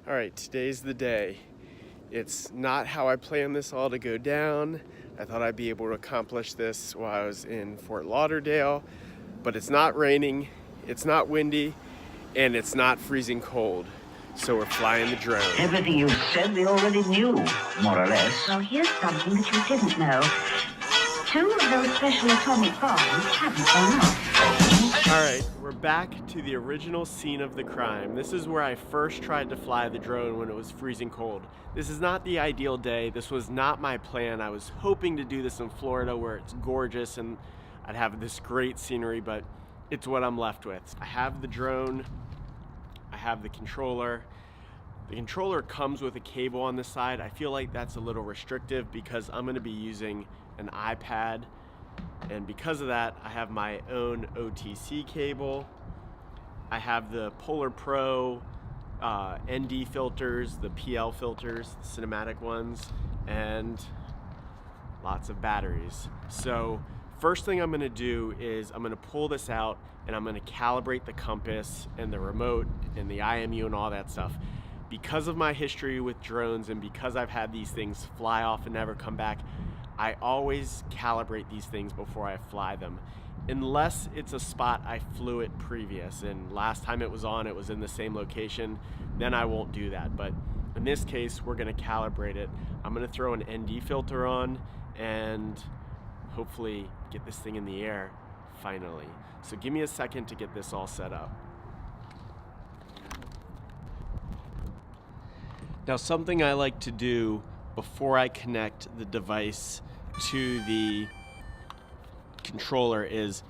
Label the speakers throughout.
Speaker 1: All right, today's the day. It's not how I planned this all to go down. I thought I'd be able to accomplish this while I was in Fort Lauderdale, but it's not raining, it's not windy, and it's not freezing cold. So we're flying the drone.
Speaker 2: Everything you said we already knew, more or less.
Speaker 3: Well, here's something that you didn't know. 2 of those special atomic bombs haven't gone off.
Speaker 1: All right, we're back to the original scene of the crime. This is where I first tried to fly the drone when it was freezing cold. This is not the ideal day. This was not my plan. I was hoping to do this in Florida where it's gorgeous and I'd have this great scenery, but it's what I'm left with. I have the drone, I have the controller. The controller comes with a cable on the side. I feel like that's a little restrictive because I'm gonna be using an iPad, and because of that, I have my own OTC cable. I have the Polar Pro ND filters, the PL filters, the cinematic ones, and lots of batteries. So first thing I'm gonna do is I'm gonna pull this out and I'm gonna calibrate the compass and the remote and the IMU and all that stuff. Because of my history with drones and because I've had these things fly off and never come back, I always calibrate these things before I fly them. Unless it's a spot I flew it previous, and last time it was in the same location, then I won't do that. But in this case, we're gonna calibrate it. I'm gonna throw an ND filter on and hopefully get this thing in the air finally. So give me a second to get this all set up. Now, something I like to do before I connect the device to the controller is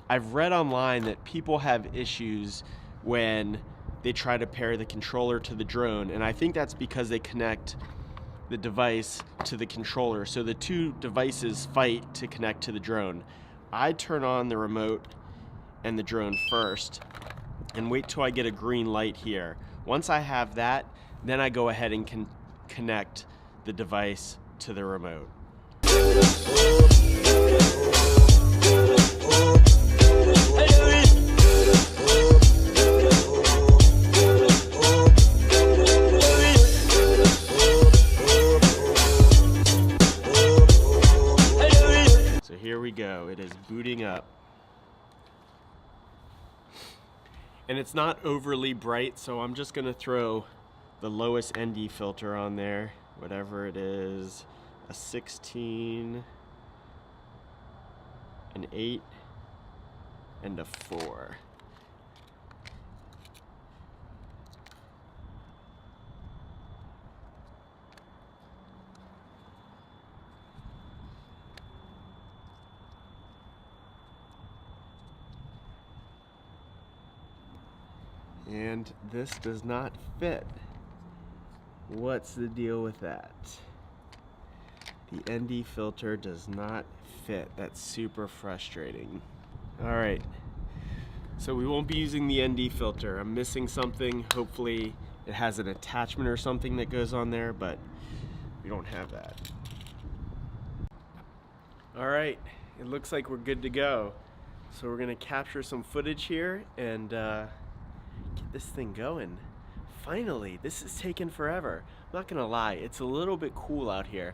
Speaker 1: I've read online that people have issues when they try to pair the controller to the drone, and I think that's because they connect the device to the controller, so the two devices fight to connect to the drone. I turn on the remote and the drone first and wait till I get a green light here. Once I have that, then I go ahead and connect the device to the remote. So here we go, it is booting up. And it's not overly bright, so I'm just gonna throw the lowest ND filter on there, whatever it is, a 16, an 8, and a 4. And this does not fit. What's the deal with that? The ND filter does not fit. That's super frustrating. All right, so we won't be using the ND filter. I'm missing something. Hopefully it has an attachment or something that goes on there, but we don't have that. All right, it looks like we're good to go. So we're gonna capture some footage here and get this thing going. Finally, this is taking forever. I'm not gonna lie, it's a little bit cool out here.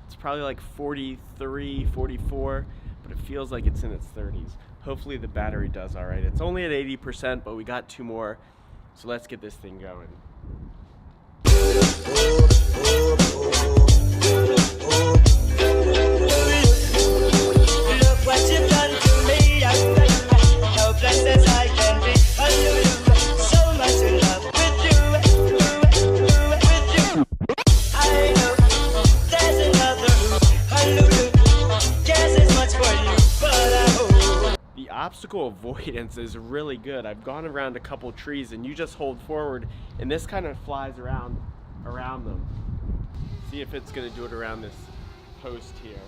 Speaker 1: It's probably like 43, 44, but it feels like it's in its 30s. Hopefully the battery does all right. It's only at 80%, but we got 2 more. So let's get this thing going.
Speaker 4: Look what you've done to me. How blessed as I can be. So much in love with you. I know there's another. Guess as much for you, but I hope.
Speaker 1: The obstacle avoidance is really good. I've gone around a couple trees and you just hold forward and this kind of flies around them. See if it's gonna do it around this post here.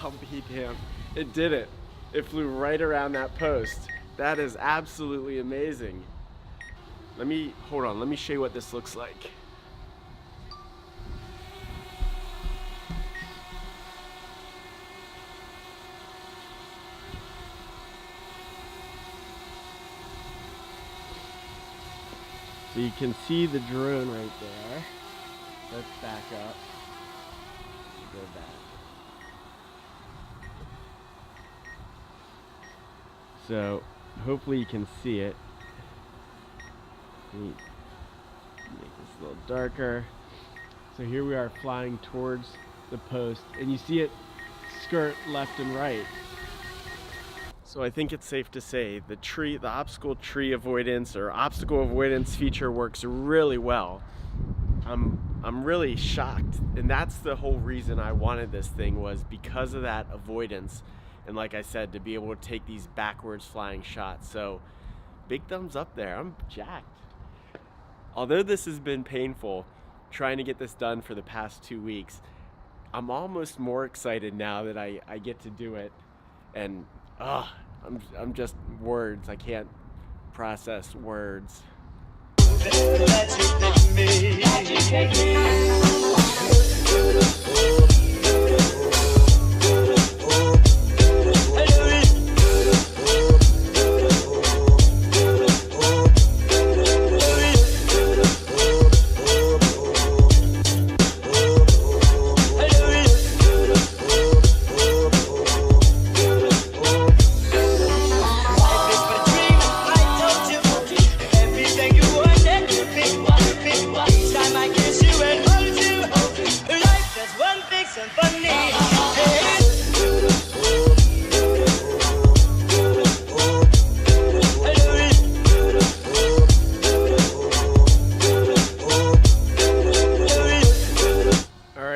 Speaker 1: I'll be damned. It did it. It flew right around that post. That is absolutely amazing. Hold on, let me show you what this looks like. So you can see the drone right there. Let's back up. Go back. So hopefully you can see it. Let me make this a little darker. So here we are flying towards the post, and you see it skirt left and right. So I think it's safe to say the obstacle tree avoidance or obstacle avoidance feature works really well. I'm really shocked, and that's the whole reason I wanted this thing, was because of that avoidance, and like I said, to be able to take these backwards flying shots. So big thumbs up there. I'm jacked. Although this has been painful trying to get this done for the past 2 weeks, I'm almost more excited now that I get to do it. And I'm just words. I can't process words.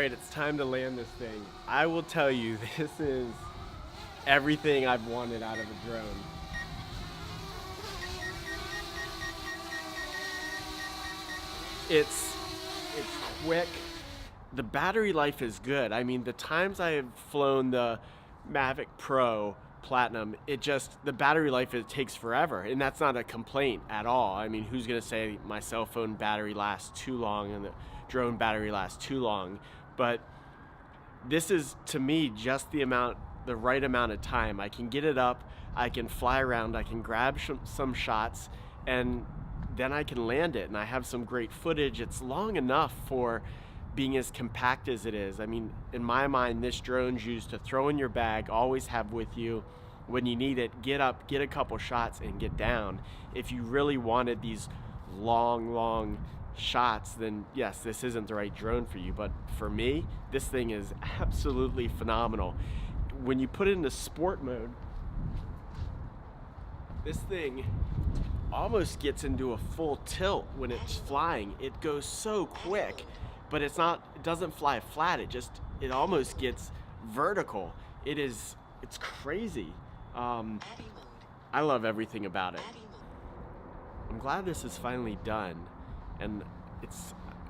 Speaker 1: It's time to land this thing. I will tell you, this is everything I've wanted out of a drone. It's quick. The battery life is good. I mean, the times I have flown the Mavic Pro Platinum, the battery life, it takes forever, and that's not a complaint at all. I mean, who's gonna say my cell phone battery lasts too long and the drone battery lasts too long? But this is, to me, just the right amount of time. I can get it up, I can fly around, I can grab some shots, and then I can land it, and I have some great footage. It's long enough for being as compact as it is. I mean, in my mind, this drone's used to throw in your bag, always have with you when you need it, get up, get a couple shots, and get down. If you really wanted these long shots, then yes, this isn't the right drone for you. But for me, this thing is absolutely phenomenal. When you put it into sport mode, this thing almost gets into a full tilt when it's flying. It goes so quick, but it doesn't fly flat. It almost gets vertical. It's crazy. I love everything about it. I'm glad this is finally done, and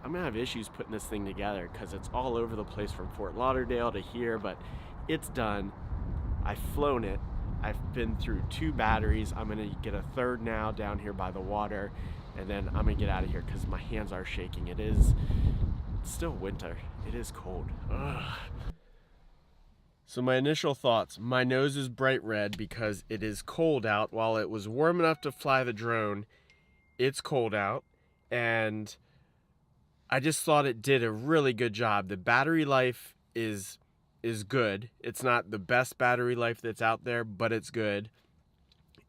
Speaker 1: I'm gonna have issues putting this thing together because it's all over the place from Fort Lauderdale to here, but it's done. I've flown it. I've been through 2 batteries. I'm gonna get a third now down here by the water, and then I'm gonna get out of here because my hands are shaking. It's still winter. It is cold. Ugh. So my initial thoughts, my nose is bright red because it is cold out. While it was warm enough to fly the drone, it's cold out, and I just thought it did a really good job. The battery life is good. It's not the best battery life that's out there, but it's good.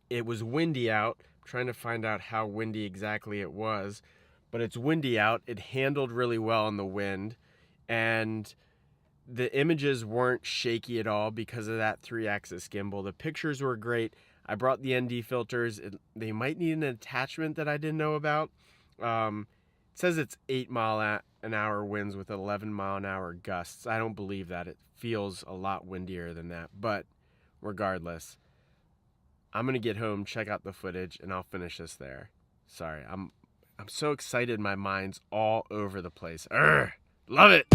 Speaker 1: It was windy out. I'm trying to find out how windy exactly it was, but it's windy out. It handled really well in the wind, and the images weren't shaky at all because of that 3-axis gimbal. The pictures were great. I brought the ND filters. They might need an attachment that I didn't know about. It says it's 8-mile-an-hour winds with 11-mile-an-hour gusts. I don't believe that. It feels a lot windier than that. But regardless, I'm going to get home, check out the footage, and I'll finish this there. Sorry, I'm so excited. My mind's all over the place. Love it.